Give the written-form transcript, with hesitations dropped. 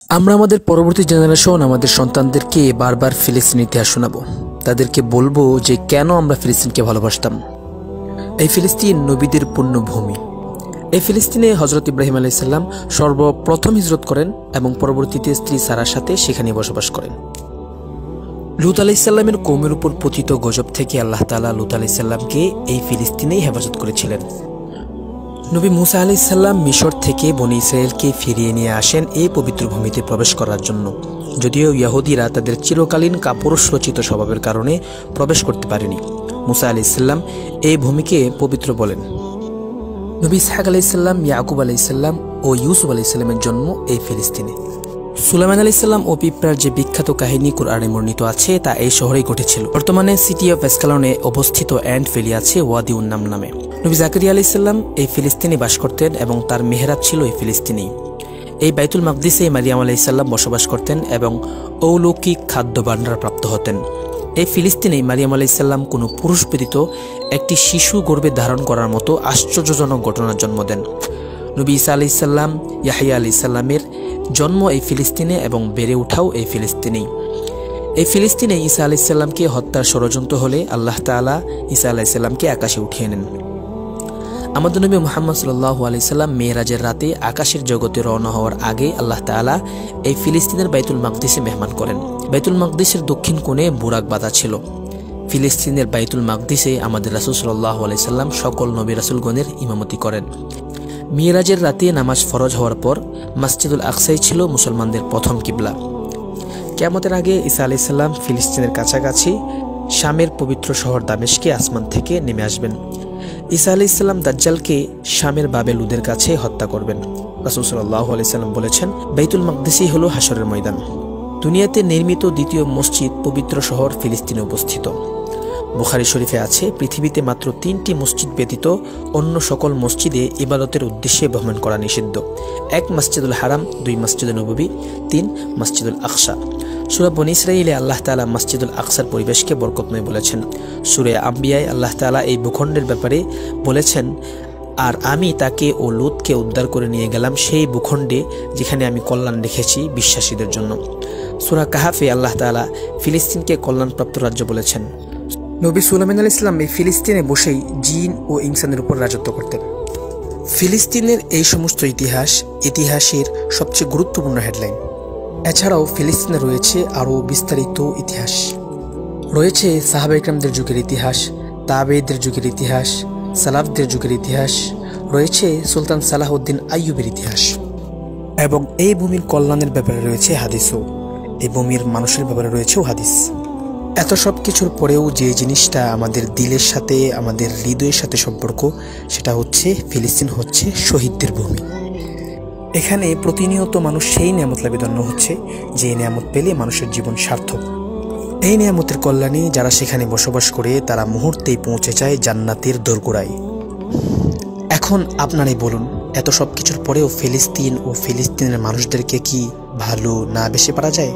আমরা আমাদের পরবর্তী জেনারেশন আমাদের সন্তানদেরকে বারবার ফিলিস্তিন ইতিহাস শোনাবো। তাদেরকে বলবো যে কেন আমরা ফিলিস্তিনকে ভালোবাসতাম। এই ফিলিস্তিন নবীদের পুণ্যভূমি। এই ফিলিস্তিনে হযরত ইব্রাহিম আলাইহিস সালাম সর্বপ্রথম হিজরত করেন এবং পরবর্তীতে স্ত্রী সারার সাথে সেখানে বসবাস করেন। লূত আলাইহিস সালামের কওমের উপর পতিত গজব থেকে আল্লাহ তাআলা লূত আলাইহিস সালামকে এই ফিলিস্তিনেই হেফাজত করেছিলেন। নবী মুসা আলাইহিস সালাম মিশর থেকে বনী ইসরায়েলকে ফিরিয়ে নিয়ে আসেন এই পবিত্র ভূমিতে প্রবেশ করার জন্য। যদিও ইহুদিরা তাদের চিরকালীন কাপুরুষরচিত স্বভাবের কারণে প্রবেশ করতে পারেনি, মুসা আলাইহিস সালাম এই ভূমিকে পবিত্র বলেন। নবী ইসহাক আলাইহিস সালাম, ইয়াকুব আলাইহিস সালাম ও ইউসুফ আলাইহিস সালামের জন্ম এই ফিলিস্তিনে। সুলাইমান আলাইহিস সালাম ও পিঁপড়ার যে বিখ্যাত কাহিনী কুরআনে বর্ণিত আছে তা এই শহরেই ঘটেছিল। বর্তমানে সিটি অফ এসকালনে অবস্থিত অ্যান্ড ভ্যালি আছে ওয়াদি উন্নাম নামে। নবী জাকারিয়া আলাইহিস সালাম এই ফিলিস্তিনে বাস করতেন এবং তার মেহরাব ছিল এই ফিলিস্তিনেই। এই বাইতুল মাকদিসে মারিয়াম আলাইহিস সালাম বসবাস করতেন এবং অলৌকিক খাদ্য ভাণ্ডার প্রাপ্ত হতেন। এই ফিলিস্তিনেই মারিয়াম আলাইহিস সালাম কোনো পুরুষ ব্যতীত একটি শিশু গর্ভে ধারণ করার মতো আশ্চর্যজনক ঘটনার জন্ম দেন। নবী ঈসা আলাইহিস সালাম, ইয়াহইয়া আলাইহিস সালামের জন্ম এই ফিলিস্তিনে এবং বেড়ে ওঠাও এই ফিলিস্তিনেই। এই ফিলিস্তিনে ঈসা আলাইহিস সালামকে হত্যার ষড়যন্ত্র হলে আল্লাহ তাআলা ঈসা আলাইহিস সালামকে আকাশে উঠিয়ে নেন। আমাদের নবী মুহাম্মদ সাল্লাল্লাহু আলাইহি সাল্লাম মেরাজের রাতে আকাশের জগতে রওনা হওয়ার আগে আল্লাহ তাআলা এই ফিলিস্তিনের বাইতুল মাকদিসে মেহমান করেন। বাইতুল মাকদিসের দক্ষিণ কোণে বুরাক বাঁধা ছিল। ফিলিস্তিনের বাইতুল মাকদিসে আমাদের রাসূল সাল্লাল্লাহু আলাইহি সাল্লাম সকল নবী রাসূলগণের ইমামতি করেন। মিরাজের রাতে নামাজ ফরজ হওয়ার পর মসজিদুল আকসাই ছিল মুসলমানদের প্রথম কিবলা। কিয়ামতের আগে ঈসা আলাইহিস সালাম ফিলিস্তিনের কাছাকাছি শামের পবিত্র শহর দামেশকে আসমান থেকে নেমে আসবেন। ঈসা আলাইহিস সালাম দাজ্জালকে শামের বাবেলুদের কাছে হত্যা করবেন। রাসূল সাল্লাল্লাহু আলাইহি সাল্লাম বলেছেন, বাইতুল মাকদিসই হলো হাশরের ময়দান। দুনিয়াতে নির্মিত দ্বিতীয় মসজিদ পবিত্র শহর ফিলিস্তিনে অবস্থিত। বুখারী শরীফে আছে, পৃথিবীতে মাত্র ৩টি মসজিদ ব্যতীত অন্য সকল মসজিদে ইবাদতের উদ্দেশ্যে ভ্রমণ করা নিষিদ্ধ। ১ মসজিদুল হারাম, ২ মসজিদুল নববী, ৩ মসজিদুল আকসা। সূরা বনী ইসরাঈলে আল্লাহ তাআলা মসজিদুল আকসার পরিবেশকে বরকতময় বলেছেন। সূরা আম্বিয়ায় আল্লাহ তাআলা এই ভূখণ্ডের ব্যাপারে বলেছেন, আর আমি তাকে ও লূতকে উদ্ধার করে নিয়ে গেলাম সেই ভূখণ্ডে যেখানে আমি কল্যাণ রেখেছি বিশ্বাসীদের জন্য। সূরা কাহাফে আল্লাহ তাআলা ফিলিস্তিনকে কল্যাণপ্রাপ্ত রাজ্য বলেছেন। নবী সুলাইমান আলাইহিস সালাম এই ফিলিস্তিনে বসেই জিন ও ইনসানের উপর রাজত্ব করতেন। ফিলিস্তিনের এই সমস্ত ইতিহাসের সবচেয়ে গুরুত্বপূর্ণ হেডলাইন। এছাড়াও ফিলিস্তিনে রয়েছে আরও বিস্তারিত ইতিহাস। রয়েছে সাহাবা ইকরামদের যুগের ইতিহাস, তাবেঈদের যুগের ইতিহাস, সালাফদের যুগের ইতিহাস, রয়েছে সুলতান সালাহউদ্দিন আইয়ুবের ইতিহাস এবং এই ভূমির কল্যাণের ব্যাপারে রয়েছে হাদিসও। এই ভূমির মানুষের ব্যাপারে রয়েছেও হাদিস। এত সব কিছুর পরেও যে জিনিসটা আমাদের দিলের সাথে, আমাদের হৃদয়ের সাথে সম্পর্ক, সেটা হচ্ছে ফিলিস্তিন হচ্ছে শহীদদের ভূমি। এখানে প্রতিনিয়ত মানুষ সেই নিয়ামত লাভে ধন্য হচ্ছে যে নিয়ামত পেলে মানুষের জীবন সার্থক। এই নিয়ামতের কল্যাণে যারা সেখানে বসবাস করে তারা মুহূর্তেই পৌঁছে যায় জান্নাতের দোরগোড়ায়। এখন আপনারাই বলুন, এত সব কিছুর পরেও ফিলিস্তিন ও ফিলিস্তিনের মানুষদেরকে কি ভালো না বেশি পারা যায়?